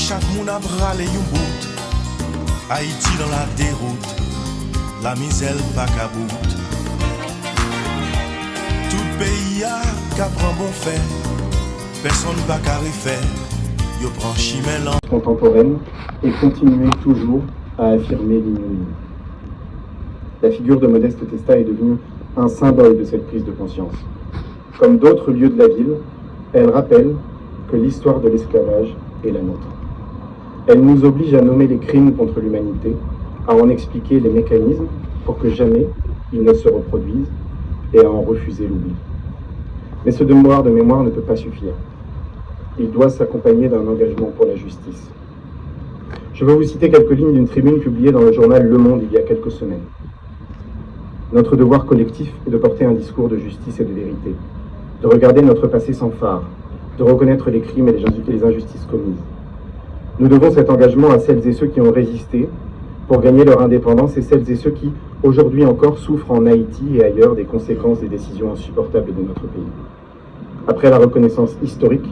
chaque monde a bralé un bout. Haïti dans la déroute, la misère pas qu'à bout. Tout pays a qu'à prendre bon fait, personne pas qu'à refaire. Yo prend chimel contemporaine et continuer toujours à affirmer l'ignominie. La figure de Modeste Testa est devenue un symbole de cette prise de conscience. Comme d'autres lieux de la ville, elle rappelle que l'histoire de l'esclavage est la nôtre. Elle nous oblige à nommer les crimes contre l'humanité, à en expliquer les mécanismes pour que jamais ils ne se reproduisent et à en refuser l'oubli. Mais ce devoir de mémoire ne peut pas suffire. Il doit s'accompagner d'un engagement pour la justice. Je veux vous citer quelques lignes d'une tribune publiée dans le journal Le Monde il y a quelques semaines. Notre devoir collectif est de porter un discours de justice et de vérité, de regarder notre passé sans phare, de reconnaître les crimes et les injustices commises. Nous devons cet engagement à celles et ceux qui ont résisté pour gagner leur indépendance et celles et ceux qui, aujourd'hui encore, souffrent en Haïti et ailleurs des conséquences des décisions insupportables de notre pays. Après la reconnaissance historique,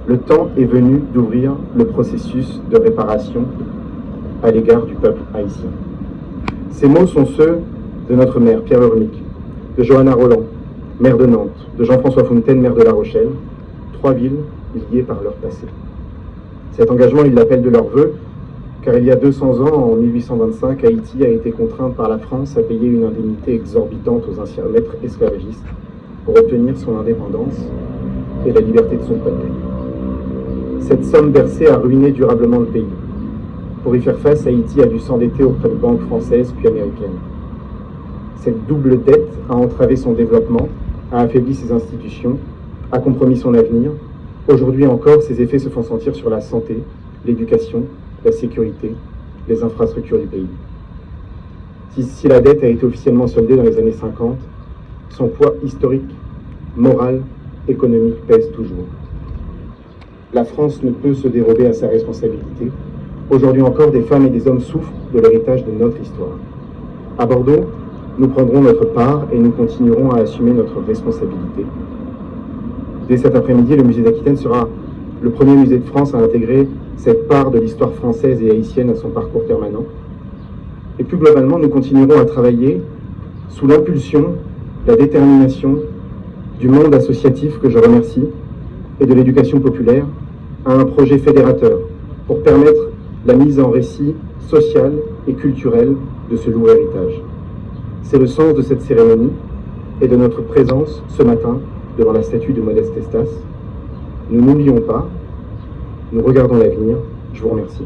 le temps est venu d'ouvrir le processus de réparation à l'égard du peuple haïtien. Ces mots sont ceux de notre maire, Pierre Urmic, de Johanna Roland, maire de Nantes, de Jean-François Fontaine, maire de La Rochelle, 3 villes liées par leur passé. Cet engagement, ils l'appellent de leur vœu, car il y a 200 ans, en 1825, Haïti a été contrainte par la France à payer une indemnité exorbitante aux anciens maîtres esclavagistes pour obtenir son indépendance et la liberté de son peuple. Cette somme versée a ruiné durablement le pays. Pour y faire face, Haïti a dû s'endetter auprès de banques françaises puis américaines. Cette double dette a entravé son développement, a affaibli ses institutions, a compromis son avenir. Aujourd'hui encore, ses effets se font sentir sur la santé, l'éducation, la sécurité, les infrastructures du pays. Si la dette a été officiellement soldée dans les années 50, son poids historique, moral, économique pèse toujours. La France ne peut se dérober à sa responsabilité. Aujourd'hui encore, des femmes et des hommes souffrent de l'héritage de notre histoire. À Bordeaux, nous prendrons notre part et nous continuerons à assumer notre responsabilité. Dès cet après-midi, le musée d'Aquitaine sera le premier musée de France à intégrer cette part de l'histoire française et haïtienne à son parcours permanent. Et plus globalement, nous continuerons à travailler sous l'impulsion, la détermination du monde associatif que je remercie et de l'éducation populaire à un projet fédérateur pour permettre la mise en récit social et culturel de ce lourd héritage. C'est le sens de cette cérémonie et de notre présence ce matin devant la statue de Modeste Testa. Nous n'oublions pas, nous regardons l'avenir. Je vous remercie.